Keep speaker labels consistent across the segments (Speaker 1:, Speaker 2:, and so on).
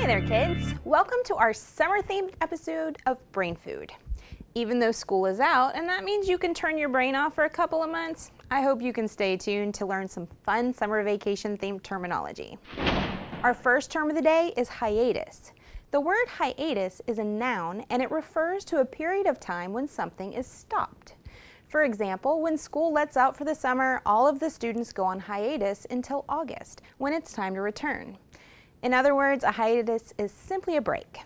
Speaker 1: Hey there, kids. Welcome to our summer-themed episode of Brain Food. Even though school is out, and that means you can turn your brain off for a couple of months, I hope you can stay tuned to learn some fun summer vacation-themed terminology. Our first term of the day is hiatus. The word hiatus is a noun, and it refers to a period of time when something is stopped. For example, when school lets out for the summer, all of the students go on hiatus until August, when it's time to return. In other words, a hiatus is simply a break.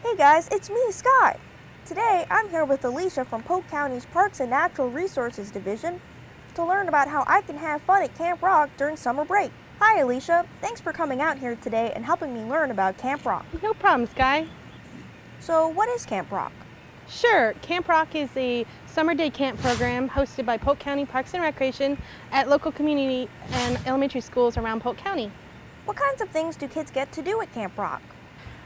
Speaker 2: Hey guys, it's me, Sky. Today, I'm here with Alisha from Polk County's Parks and Natural Resources Division to learn about how I can have fun at Camp Rock during summer break. Hi Alisha, thanks for coming out here today and helping me learn about Camp Rock.
Speaker 3: No problem, Sky.
Speaker 2: So what is Camp Rock?
Speaker 3: Sure, Camp Rock is a summer day camp program hosted by Polk County Parks and Recreation at local community and elementary schools around Polk County.
Speaker 2: What kinds of things do kids get to do at Camp Rock?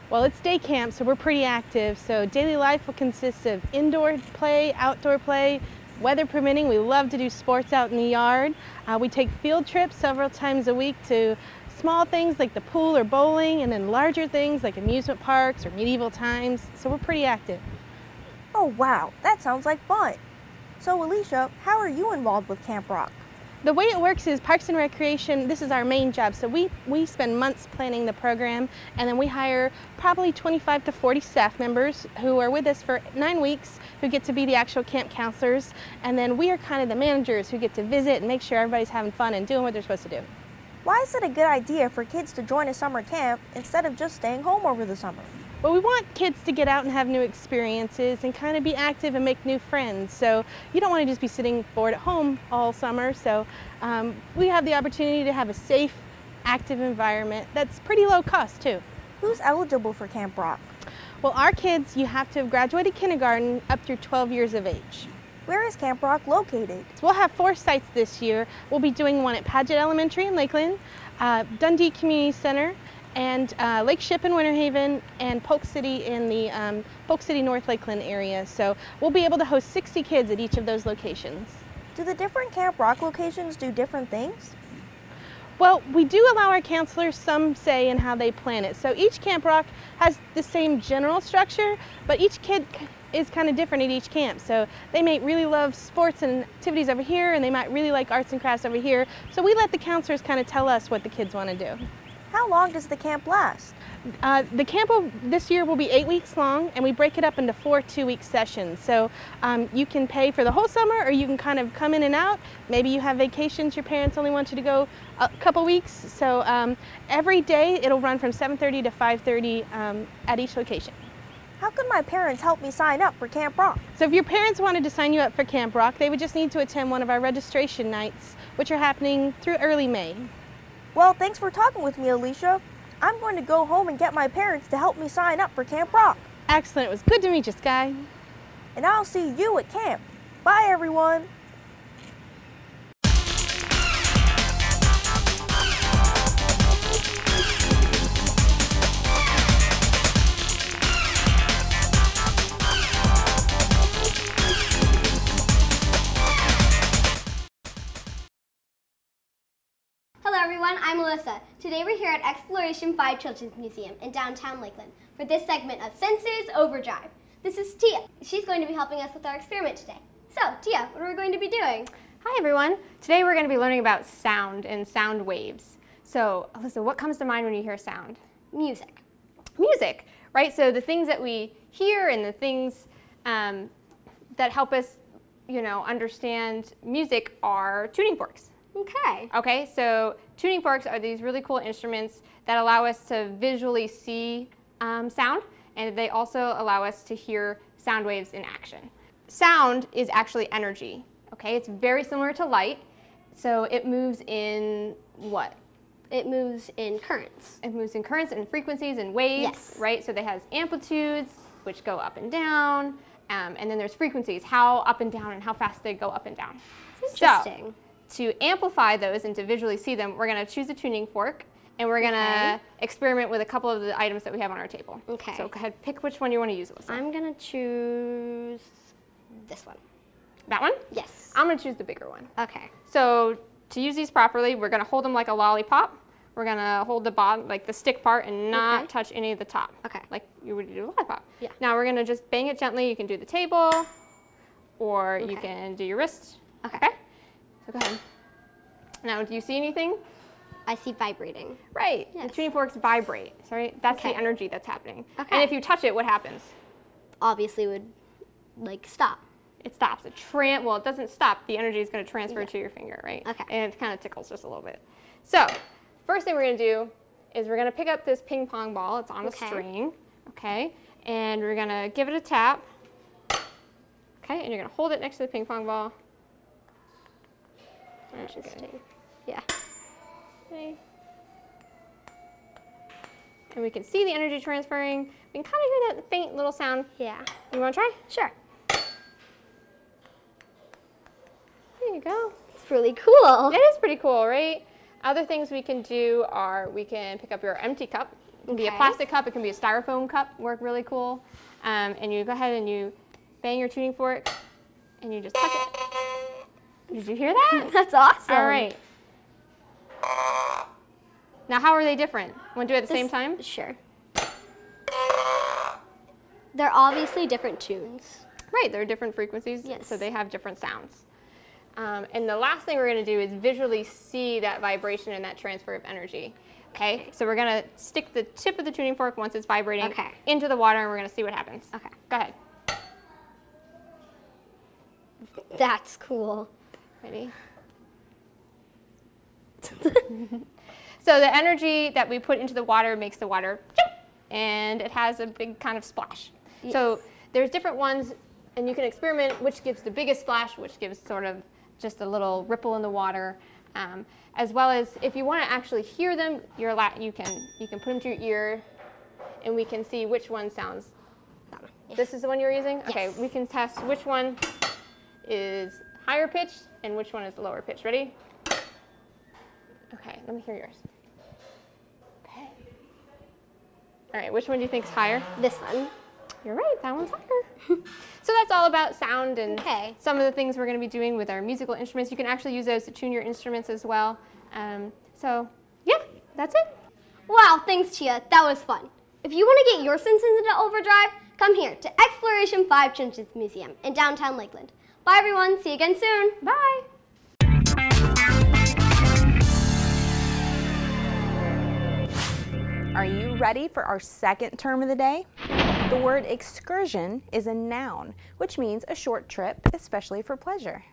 Speaker 3: Well, it's day camp, so we're pretty active. So daily life will consist of indoor play, outdoor play, weather permitting. We love to do sports out in the yard. We take field trips several times a week to small things like the pool or bowling, and then larger things like amusement parks or medieval times. So we're pretty active.
Speaker 2: Oh wow, that sounds like fun. So Alisha, how are you involved with Camp Rock?
Speaker 3: The way it works is Parks and Recreation, this is our main job. So we spend months planning the program, and then we hire probably 25 to 40 staff members who are with us for 9 weeks, who get to be the actual camp counselors. And then we are kind of the managers who get to visit and make sure everybody's having fun and doing what they're supposed to do.
Speaker 2: Why is it a good idea for kids to join a summer camp instead of just staying home over the summer?
Speaker 3: Well, we want kids to get out and have new experiences and kind of be active and make new friends. So you don't want to just be sitting bored at home all summer. So we have the opportunity to have a safe, active environment that's pretty low cost too.
Speaker 2: Who's eligible for Camp Rock?
Speaker 3: Well, our kids, you have to have graduated kindergarten up through 12 years of age.
Speaker 2: Where is Camp Rock located?
Speaker 3: So we'll have 4 sites this year. We'll be doing one at Paget Elementary in Lakeland, Dundee Community Center, and Lake Ship in Winter Haven, and Polk City in the Polk City North Lakeland area. So we'll be able to host 60 kids at each of those locations.
Speaker 2: Do the different Camp Rock locations do different things?
Speaker 3: Well, we do allow our counselors some say in how they plan it. So each Camp Rock has the same general structure, but each kid is kind of different at each camp. So they may really love sports and activities over here, and they might really like arts and crafts over here. So we let the counselors kind of tell us what the kids want to do.
Speaker 2: How long does the camp last?
Speaker 3: The camp this year will be 8 weeks long, and we break it up into 4 2-week sessions. So you can pay for the whole summer, or you can kind of come in and out. Maybe you have vacations, your parents only want you to go a couple weeks. So every day it'll run from 7:30 to 5:30 at each location.
Speaker 2: How can my parents help me sign up for Camp Rock?
Speaker 3: So if your parents wanted to sign you up for Camp Rock, they would just need to attend one of our registration nights, which are happening through early May.
Speaker 2: Well, thanks for talking with me, Alisha. I'm going to go home and get my parents to help me sign up for Camp Rock.
Speaker 3: Excellent. It was good to meet you, Sky.
Speaker 2: And I'll see you at camp. Bye, everyone.
Speaker 4: Hello everyone, I'm Alyssa. Today we're here at Exploration 5 Children's Museum in downtown Lakeland for this segment of Senses Overdrive. This is Tia. She's going to be helping us with our experiment today. So, Tia, what are we going to be doing?
Speaker 5: Hi everyone. Today we're going to be learning about sound and sound waves. So, Alyssa, what comes to mind when you hear sound?
Speaker 4: Music.
Speaker 5: Music, right? So the things that we hear and the things that help us, understand music are tuning forks. Okay, so tuning forks are these really cool instruments that allow us to visually see sound, and they also allow us to hear sound waves in action. Sound is actually energy, okay? It's very similar to light, so it moves in what?
Speaker 4: It moves in currents.
Speaker 5: It moves in currents and frequencies and waves,
Speaker 4: yes.
Speaker 5: Right? So they has amplitudes, which go up and down, and then there's frequencies, how up and down and how fast they go up and down.
Speaker 4: Interesting.
Speaker 5: So, to amplify those and to visually see them, we're going to choose a tuning fork, and we're going to experiment with a couple of the items that we have on our table.
Speaker 4: Okay.
Speaker 5: So go ahead, pick which one you want to use, Alyssa.
Speaker 4: I'm going to choose this one.
Speaker 5: That one?
Speaker 4: Yes.
Speaker 5: I'm going to choose the bigger one.
Speaker 4: Okay.
Speaker 5: So to use these properly, we're going to hold them like a lollipop. We're going to hold the bottom, like the stick part, and not touch any of the top. Okay. Like you would do a lollipop. Yeah. Now we're going to just bang it gently. You can do the table, or you can do your wrist. Okay. So go ahead. Now, do you see anything?
Speaker 4: I see vibrating.
Speaker 5: Right. Yes. The tuning forks vibrate. Sorry, that's the energy that's happening. Okay. And if you touch it, what happens?
Speaker 4: Obviously, would like stop.
Speaker 5: It stops. Well, it doesn't stop. The energy is going to transfer to your finger, right? Okay. And it kind of tickles just a little bit. So, first thing we're going to do is we're going to pick up this ping pong ball. It's on a string. Okay. And we're going to give it a tap. Okay. And you're going to hold it next to the ping pong ball. Interesting. Yeah. Okay. And we can see the energy transferring. We can kind of hear that faint little sound. Yeah. You want to try? Sure. There you go.
Speaker 4: It's really cool.
Speaker 5: It is pretty cool, right? Other things we can do are we can pick up your empty cup. It can be a plastic cup. It can be a styrofoam cup. Work really cool. And you go ahead and you bang your tuning fork and you just touch it. Did you hear that?
Speaker 4: That's awesome.
Speaker 5: All right. Now, how are they different? Want to do it at the same time?
Speaker 4: Sure. They're obviously different tunes.
Speaker 5: Right, they're different frequencies, so they have different sounds. And the last thing we're going to do is visually see that vibration and that transfer of energy. Okay, so we're going to stick the tip of the tuning fork once it's vibrating into the water, and we're going to see what happens. Okay. Go ahead.
Speaker 4: That's cool.
Speaker 5: Ready? So the energy that we put into the water makes the water jump, and it has a big kind of splash. Yes. So there's different ones, and you can experiment which gives the biggest splash, which gives sort of just a little ripple in the water, as well as if you want to actually hear them, you can put them to your ear, and we can see which one sounds. Yes. This is the one you're using? Yes. Okay, we can test which one is higher pitched and which one is lower pitched. Ready? Okay, let me hear yours. Okay. All right, which one do you think is higher?
Speaker 4: This one.
Speaker 5: You're right, that one's higher. So that's all about sound and some of the things we're going to be doing with our musical instruments. You can actually use those to tune your instruments as well. So yeah, that's it.
Speaker 4: Wow, thanks, Tia. That was fun. If you want to get your senses into Overdrive, come here to Exploration 5 Children's Museum in downtown Lakeland. Bye, everyone. See you again soon.
Speaker 5: Bye.
Speaker 1: Are you ready for our second term of the day? The word excursion is a noun, which means a short trip, especially for pleasure.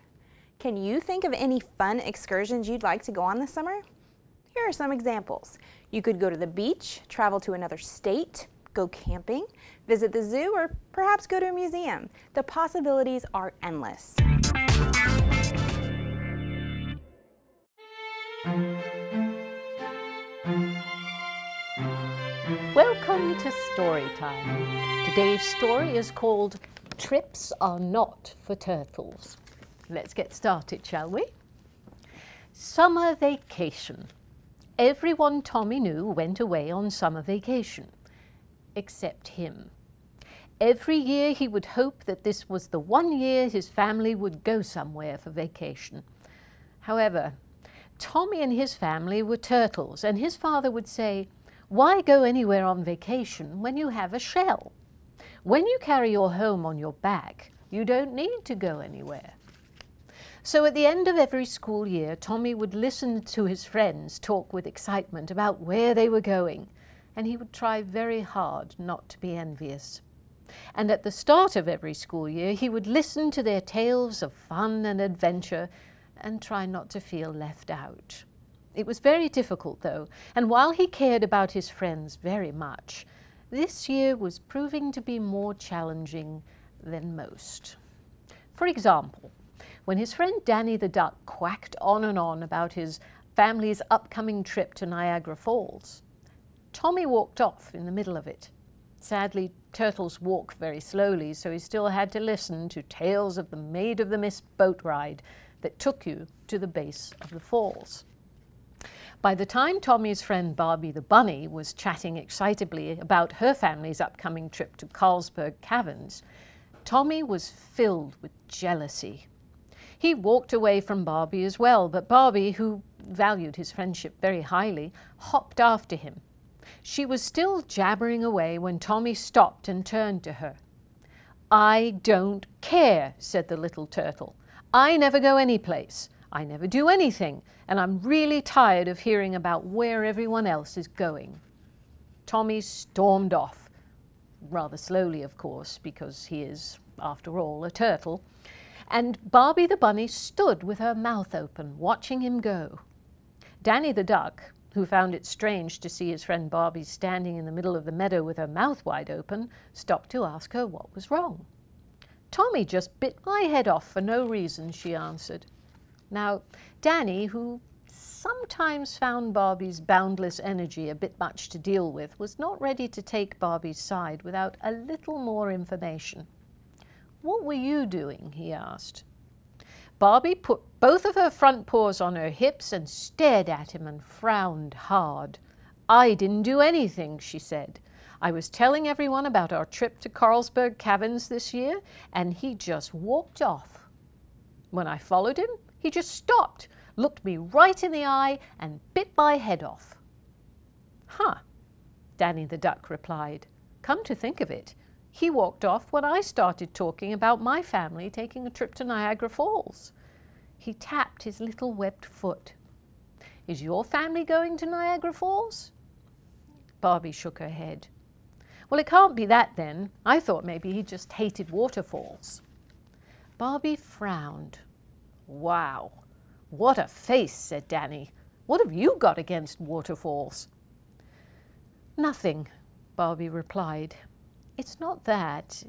Speaker 1: Can you think of any fun excursions you'd like to go on this summer? Here are some examples. You could go to the beach, travel to another state, go camping, visit the zoo, or perhaps go to a museum. The possibilities are endless.
Speaker 6: Welcome to Story Time. Today's story is called Trips Are Not for Turtles. Let's get started, shall we? Summer vacation. Everyone Tommy knew went away on summer vacation, except him. Every year he would hope that this was the one year his family would go somewhere for vacation. However, Tommy and his family were turtles, and his father would say, "Why go anywhere on vacation when you have a shell? When you carry your home on your back, you don't need to go anywhere." So at the end of every school year, Tommy would listen to his friends talk with excitement about where they were going, and he would try very hard not to be envious. And at the start of every school year, he would listen to their tales of fun and adventure and try not to feel left out. It was very difficult, though, and while he cared about his friends very much, this year was proving to be more challenging than most. For example, when his friend Danny the Duck quacked on and on about his family's upcoming trip to Niagara Falls, Tommy walked off in the middle of it. Sadly, turtles walk very slowly, so he still had to listen to tales of the Maid of the Mist boat ride that took you to the base of the falls. By the time Tommy's friend Barbie the Bunny was chatting excitably about her family's upcoming trip to Carlsberg Caverns, Tommy was filled with jealousy. He walked away from Barbie as well, but Barbie, who valued his friendship very highly, hopped after him. She was still jabbering away when Tommy stopped and turned to her. "I don't care," said the little turtle. "I never go anyplace. I never do anything, and I'm really tired of hearing about where everyone else is going." Tommy stormed off, rather slowly, of course, because he is, after all, a turtle, and Barbie the bunny stood with her mouth open, watching him go. Danny the duck, who found it strange to see his friend Barbie standing in the middle of the meadow with her mouth wide open, stopped to ask her what was wrong. "Tommy just bit my head off for no reason," she answered. Now, Danny, who sometimes found Barbie's boundless energy a bit much to deal with, was not ready to take Barbie's side without a little more information. "What were you doing?" he asked. Barbie put both of her front paws on her hips and stared at him and frowned hard. "I didn't do anything," she said. "I was telling everyone about our trip to Carlsberg Caverns this year, and he just walked off. When I followed him, he just stopped, looked me right in the eye, and bit my head off." "Huh," Danny the duck replied. "Come to think of it, he walked off when I started talking about my family taking a trip to Niagara Falls." He tapped his little webbed foot. "Is your family going to Niagara Falls?" Barbie shook her head. "Well, it can't be that then. I thought maybe he just hated waterfalls." Barbie frowned. "Wow, what a face," said Danny. "What have you got against waterfalls?" "Nothing," Barbie replied. "It's not that.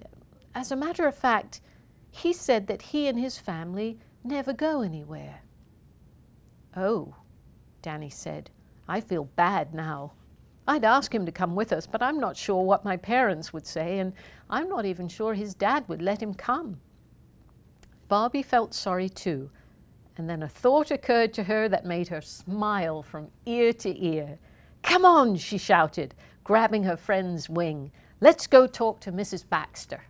Speaker 6: As a matter of fact, he said that he and his family never go anywhere." "Oh," Danny said. "I feel bad now. I'd ask him to come with us, but I'm not sure what my parents would say, and I'm not even sure his dad would let him come." Barbie felt sorry too, and then a thought occurred to her that made her smile from ear to ear. "Come on," she shouted, grabbing her friend's wing. "Let's go talk to Mrs. Baxter."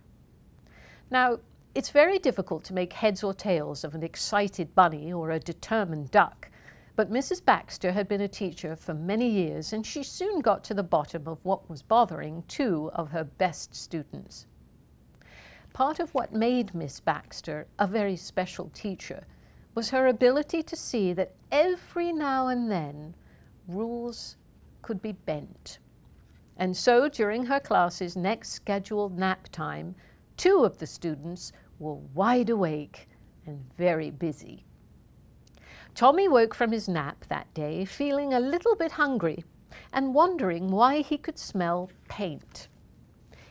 Speaker 6: Now, it's very difficult to make heads or tails of an excited bunny or a determined duck, but Mrs. Baxter had been a teacher for many years, and she soon got to the bottom of what was bothering two of her best students. Part of what made Miss Baxter a very special teacher was her ability to see that every now and then rules could be bent. And so during her class's next scheduled nap time, two of the students were wide awake and very busy. Tommy woke from his nap that day feeling a little bit hungry and wondering why he could smell paint.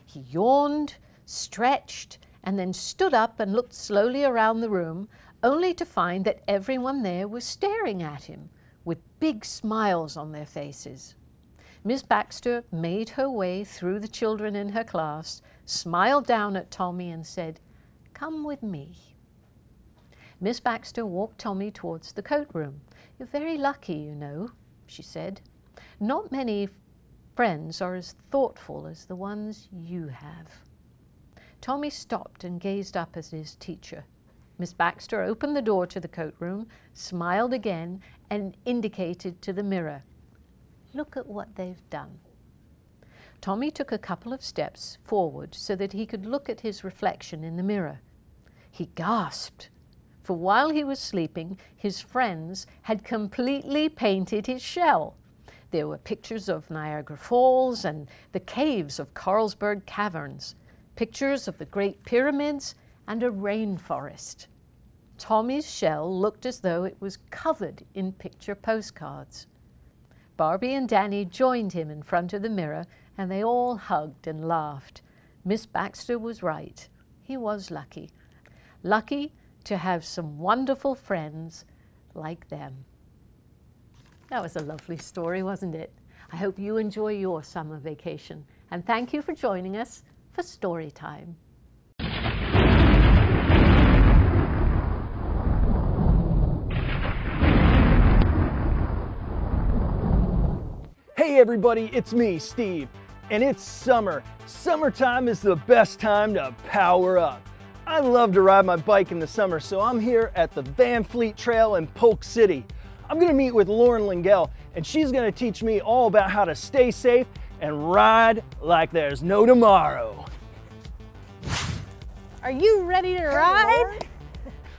Speaker 6: He yawned, stretched, and then stood up and looked slowly around the room, only to find that everyone there was staring at him with big smiles on their faces. Miss Baxter made her way through the children in her class, smiled down at Tommy and said, "Come with me." Miss Baxter walked Tommy towards the coat room. "You're very lucky, you know," she said. "Not many friends are as thoughtful as the ones you have." Tommy stopped and gazed up at his teacher. Miss Baxter opened the door to the coat room, smiled again, and indicated to the mirror. "Look at what they've done." Tommy took a couple of steps forward so that he could look at his reflection in the mirror. He gasped, for while he was sleeping, his friends had completely painted his shell. There were pictures of Niagara Falls and the caves of Carlsberg Caverns, pictures of the Great Pyramids, and a rainforest. Tommy's shell looked as though it was covered in picture postcards. Barbie and Danny joined him in front of the mirror, and they all hugged and laughed. Miss Baxter was right. He was lucky. Lucky to have some wonderful friends like them. That was a lovely story, wasn't it? I hope you enjoy your summer vacation, and thank you for joining us for Story Time.
Speaker 7: Hey everybody, it's me, Steve, and it's summer. Summertime is the best time to power up. I love to ride my bike in the summer, so I'm here at the Van Fleet Trail in Polk City. I'm gonna meet with Lauren Lingell, and she's gonna teach me all about how to stay safe and ride like there's no tomorrow.
Speaker 3: Are you ready to ride?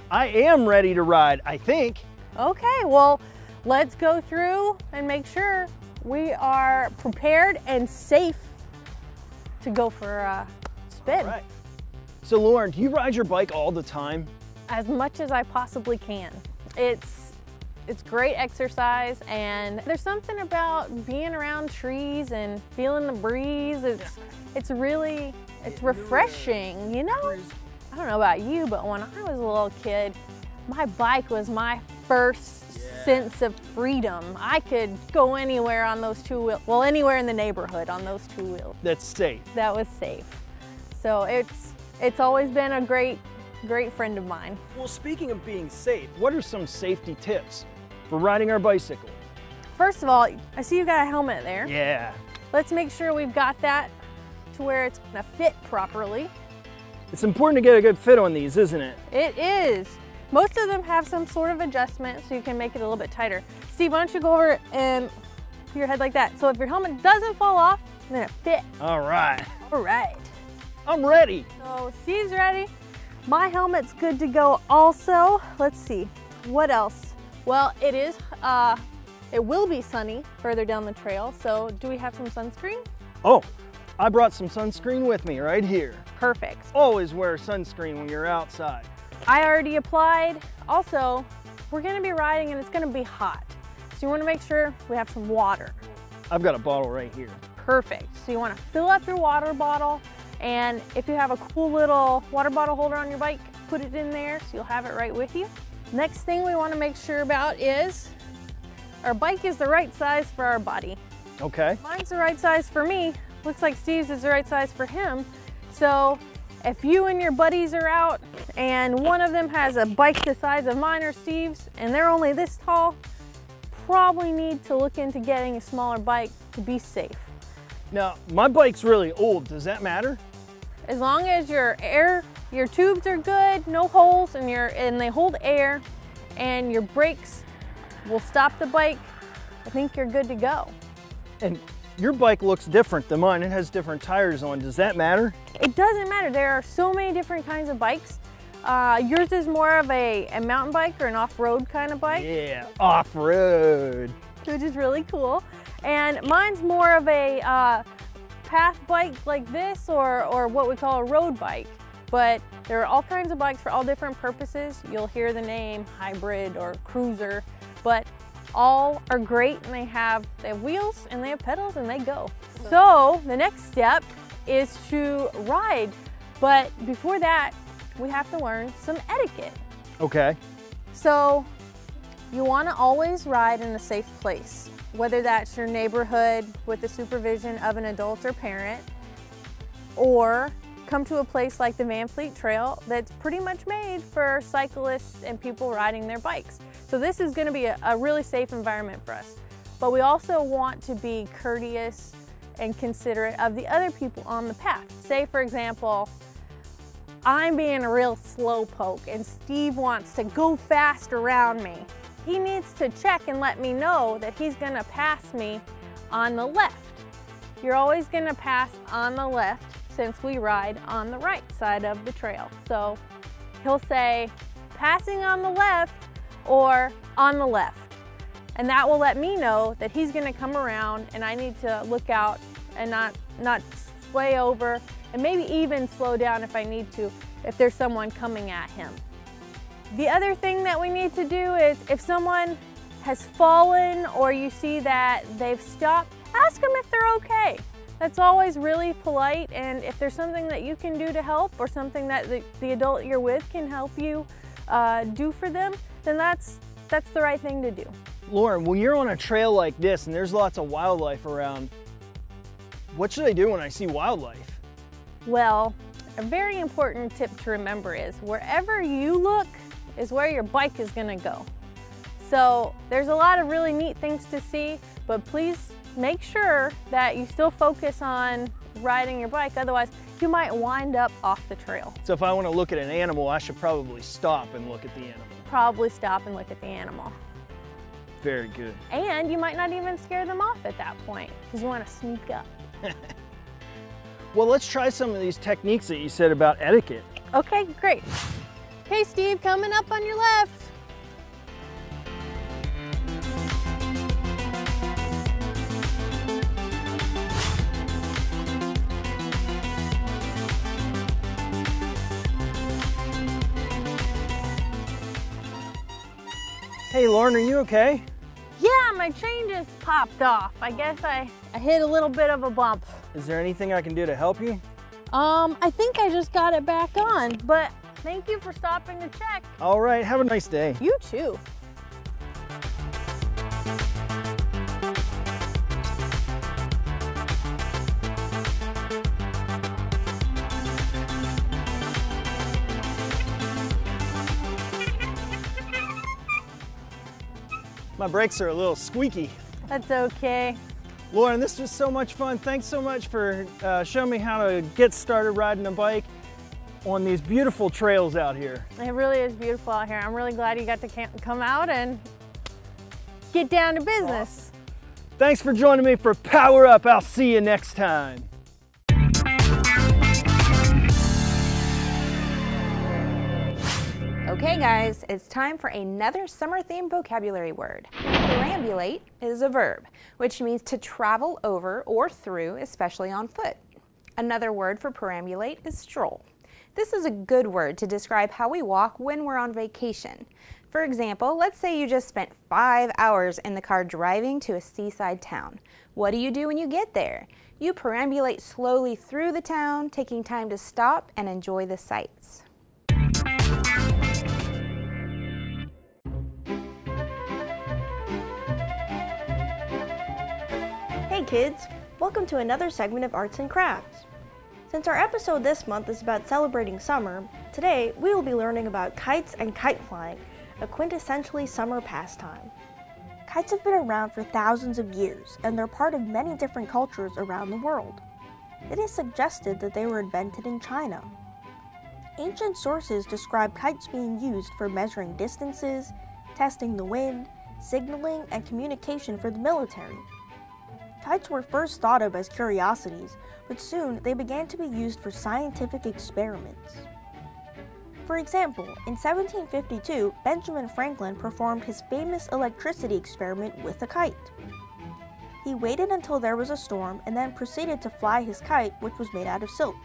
Speaker 7: I am ready to ride, I think.
Speaker 3: Okay, well, let's go through and make sure we are prepared and safe to go for a spin.
Speaker 7: All right. So Lauren, do you ride your bike all the time?
Speaker 3: As much as I possibly can. It's great exercise, and there's something about being around trees and feeling the breeze. It's refreshing, you know? I don't know about you, but when I was a little kid, my bike was my first sense of freedom. I could go anywhere on those two wheels, well, anywhere in the neighborhood on those two wheels.
Speaker 7: That's safe.
Speaker 3: That was safe. So it's always been a great friend of mine.
Speaker 7: Well, speaking of being safe, what are some safety tips for riding our bicycle?
Speaker 3: First of all, I see you got a helmet there.
Speaker 7: Yeah.
Speaker 3: Let's make sure we've got that to where it's gonna fit properly.
Speaker 7: It's important to get a good fit on these, isn't it?
Speaker 3: It is. Most of them have some sort of adjustment so you can make it a little bit tighter. Steve, why don't you go over and put your head like that. So if your helmet doesn't fall off, then it fits.
Speaker 7: All right.
Speaker 3: All right.
Speaker 7: I'm ready.
Speaker 3: So Steve's ready. My helmet's good to go also. Let's see, what else? Well, it will be sunny further down the trail. So do we have some sunscreen?
Speaker 7: Oh, I brought some sunscreen with me right here.
Speaker 3: Perfect.
Speaker 7: Always wear sunscreen when you're outside.
Speaker 3: I already applied. Also, we're gonna be riding and it's gonna be hot. So you wanna make sure we have some water.
Speaker 7: I've got a bottle right here.
Speaker 3: Perfect. So you wanna fill up your water bottle, and if you have a cool little water bottle holder on your bike, put it in there so you'll have it right with you. Next thing we wanna make sure about is our bike is the right size for our body.
Speaker 7: Okay.
Speaker 3: Mine's the right size for me. Looks like Steve's is the right size for him. So if you and your buddies are out and one of them has a bike the size of mine or Steve's and they're only this tall, probably need to look into getting a smaller bike to be safe.
Speaker 7: Now, my bike's really old. Does that matter?
Speaker 3: As long as your tubes are good, no holes, and they hold air, and your brakes will stop the bike, I think you're good to go.
Speaker 7: And your bike looks different than mine. It has different tires on. Does that matter?
Speaker 3: It doesn't matter. There are so many different kinds of bikes. Yours is more of a mountain bike or an off-road kind of bike.
Speaker 7: Yeah, off-road.
Speaker 3: Which is really cool. And mine's more of a path bike like this, or what we call a road bike. But there are all kinds of bikes for all different purposes. You'll hear the name hybrid or cruiser, but all are great, and they have wheels and they have pedals and they go. So the next step is to ride. But before that, we have to learn some etiquette.
Speaker 7: Okay.
Speaker 3: So you want to always ride in a safe place, whether that's your neighborhood with the supervision of an adult or parent, or come to a place like the Van Fleet Trail that's pretty much made for cyclists and people riding their bikes. So this is going to be a really safe environment for us. But we also want to be courteous and considerate of the other people on the path. Say, for example, I'm being a real slowpoke and Steve wants to go fast around me. He needs to check and let me know that he's going to pass me on the left. You're always going to pass on the left since we ride on the right side of the trail. So he'll say, passing on the left or on the left. And that will let me know that he's gonna come around and I need to look out and not sway over, and maybe even slow down if I need to, if there's someone coming at him. The other thing that we need to do is if someone has fallen or you see that they've stopped, ask them if they're okay. That's always really polite, and if there's something that you can do to help or something that the adult you're with can help you do for them, then that's the right thing to do.
Speaker 7: Lauren, when you're on a trail like this and there's lots of wildlife around, what should I do when I see wildlife?
Speaker 3: Well, a very important tip to remember is wherever you look is where your bike is gonna go. So there's a lot of really neat things to see, but please make sure that you still focus on
Speaker 2: riding your bike, otherwise you might wind up off the trail.
Speaker 7: So if I want to look at an animal, I should probably stop and look at the animal.
Speaker 2: Probably stop and look at the animal.
Speaker 7: Very good.
Speaker 2: And you might not even scare them off at that point because you want to sneak up.
Speaker 7: Well, let's try some of these techniques that you said about etiquette.
Speaker 2: Okay, great. Okay, Steve, coming up on your left.
Speaker 7: Hey, Lauren, are you okay?
Speaker 2: Yeah, my chain just popped off. I guess I hit a little bit of a bump.
Speaker 7: Is there anything I can do to help you?
Speaker 2: I think I just got it back on, but thank you for stopping to check.
Speaker 7: All right, have a nice day.
Speaker 2: You too.
Speaker 7: My brakes are a little squeaky.
Speaker 2: That's okay.
Speaker 7: Lauren, this was so much fun. Thanks so much for showing me how to get started riding a bike on these beautiful trails out here.
Speaker 2: It really is beautiful out here. I'm really glad you got to come out and get down to business.
Speaker 7: Thanks for joining me for Power Up. I'll see you next time.
Speaker 1: Okay guys, it's time for another summer-themed vocabulary word. Perambulate is a verb, which means to travel over or through, especially on foot. Another word for perambulate is stroll. This is a good word to describe how we walk when we're on vacation. For example, let's say you just spent 5 hours in the car driving to a seaside town. What do you do when you get there? You perambulate slowly through the town, taking time to stop and enjoy the sights.
Speaker 2: Hey kids, welcome to another segment of Arts and Crafts. Since our episode this month is about celebrating summer, today we will be learning about kites and kite flying, a quintessentially summer pastime. Kites have been around for thousands of years, and they're part of many different cultures around the world. It is suggested that they were invented in China. Ancient sources describe kites being used for measuring distances, testing the wind, signaling, and communication for the military. Kites were first thought of as curiosities, but soon they began to be used for scientific experiments. For example, in 1752, Benjamin Franklin performed his famous electricity experiment with a kite. He waited until there was a storm and then proceeded to fly his kite, which was made out of silk.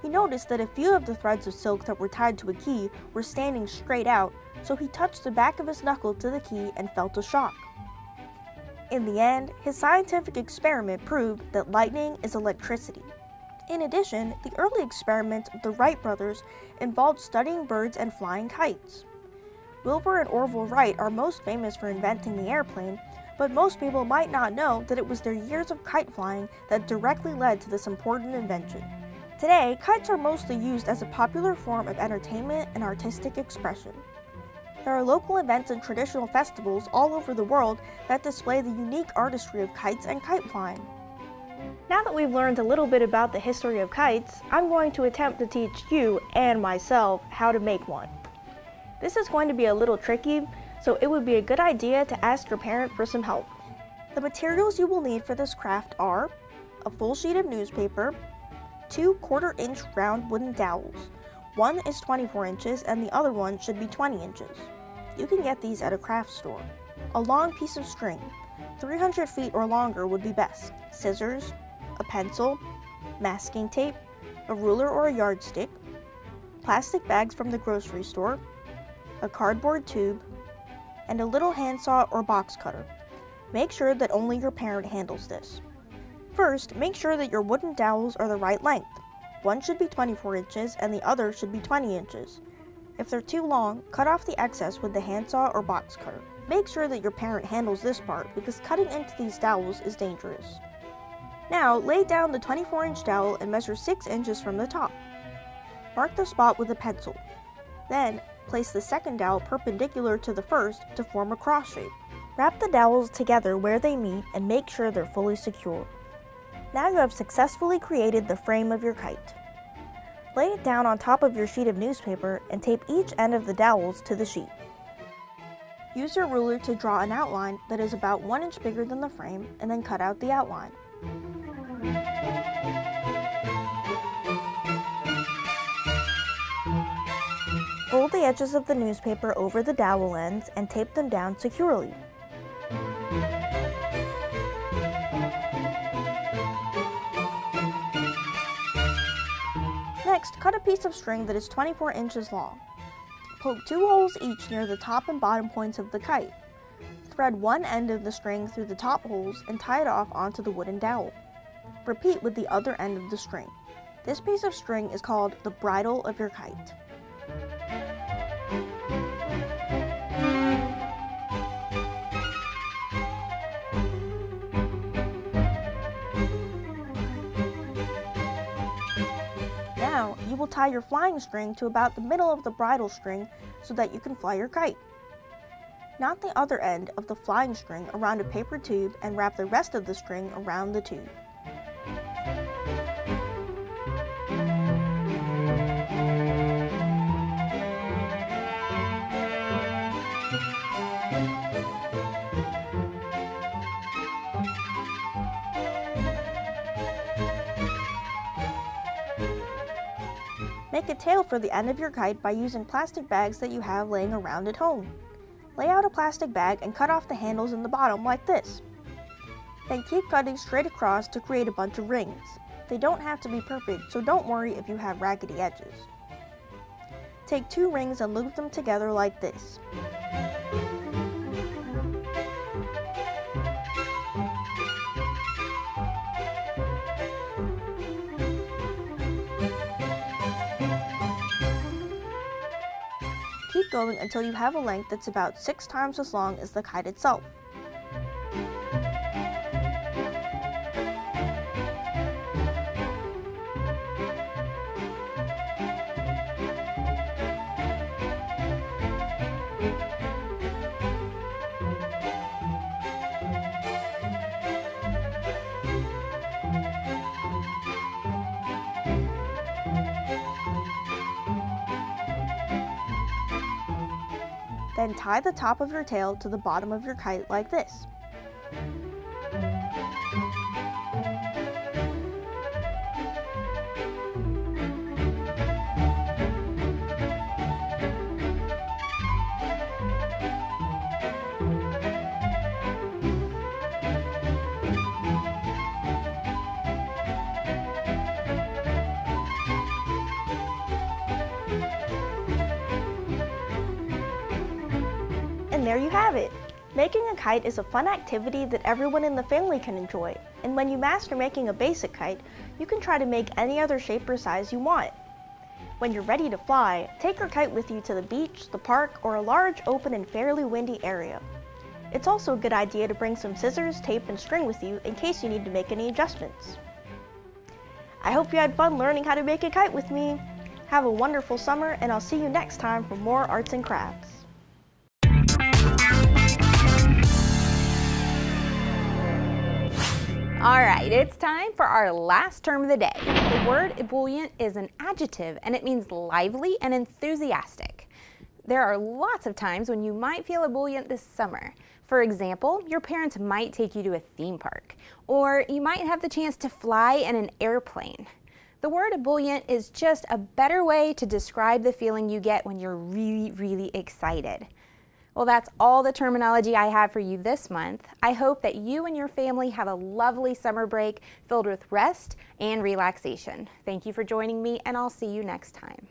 Speaker 2: He noticed that a few of the threads of silk that were tied to a key were standing straight out, so he touched the back of his knuckle to the key and felt a shock. In the end, his scientific experiment proved that lightning is electricity. In addition, the early experiments of the Wright brothers involved studying birds and flying kites. Wilbur and Orville Wright are most famous for inventing the airplane, but most people might not know that it was their years of kite flying that directly led to this important invention. Today, kites are mostly used as a popular form of entertainment and artistic expression. There are local events and traditional festivals all over the world that display the unique artistry of kites and kite flying. Now that we've learned a little bit about the history of kites, I'm going to attempt to teach you and myself how to make one. This is going to be a little tricky, so it would be a good idea to ask your parent for some help. The materials you will need for this craft are a full sheet of newspaper, 2 1/4-inch round wooden dowels. One is 24 inches and the other one should be 20 inches. You can get these at a craft store. A long piece of string, 300 feet or longer would be best. Scissors, a pencil, masking tape, a ruler or a yardstick, plastic bags from the grocery store, a cardboard tube, and a little handsaw or box cutter. Make sure that only your parent handles this. First, make sure that your wooden dowels are the right length. One should be 24 inches and the other should be 20 inches. If they're too long, cut off the excess with the handsaw or box cutter. Make sure that your parent handles this part because cutting into these dowels is dangerous. Now, lay down the 24-inch dowel and measure 6 inches from the top. Mark the spot with a pencil. Then, place the second dowel perpendicular to the first to form a cross shape. Wrap the dowels together where they meet and make sure they're fully secure. Now you have successfully created the frame of your kite. Lay it down on top of your sheet of newspaper and tape each end of the dowels to the sheet. Use your ruler to draw an outline that is about 1 inch bigger than the frame and then cut out the outline. Fold the edges of the newspaper over the dowel ends and tape them down securely. Next, cut a piece of string that is 24 inches long. Poke 2 holes each near the top and bottom points of the kite. Thread one end of the string through the top holes and tie it off onto the wooden dowel. Repeat with the other end of the string. This piece of string is called the bridle of your kite. Now, you will tie your flying string to about the middle of the bridle string so that you can fly your kite. Knot the other end of the flying string around a paper tube and wrap the rest of the string around the tube. Make a tail for the end of your kite by using plastic bags that you have laying around at home. Lay out a plastic bag and cut off the handles in the bottom like this. Then keep cutting straight across to create a bunch of rings. They don't have to be perfect, so don't worry if you have raggedy edges. Take 2 rings and loop them together like this. Keep going until you have a length that's about 6 times as long as the kite itself. Then tie the top of your tail to the bottom of your kite like this. And there you have it! Making a kite is a fun activity that everyone in the family can enjoy, and when you master making a basic kite, you can try to make any other shape or size you want. When you're ready to fly, take your kite with you to the beach, the park, or a large, open, and fairly windy area. It's also a good idea to bring some scissors, tape, and string with you in case you need to make any adjustments. I hope you had fun learning how to make a kite with me. Have a wonderful summer, and I'll see you next time for more arts and crafts.
Speaker 1: All right, it's time for our last term of the day. The word ebullient is an adjective and it means lively and enthusiastic. There are lots of times when you might feel ebullient this summer. For example, your parents might take you to a theme park, or you might have the chance to fly in an airplane. The word ebullient is just a better way to describe the feeling you get when you're really, really excited. Well, that's all the terminology I have for you this month. I hope that you and your family have a lovely summer break filled with rest and relaxation. Thank you for joining me, and I'll see you next time.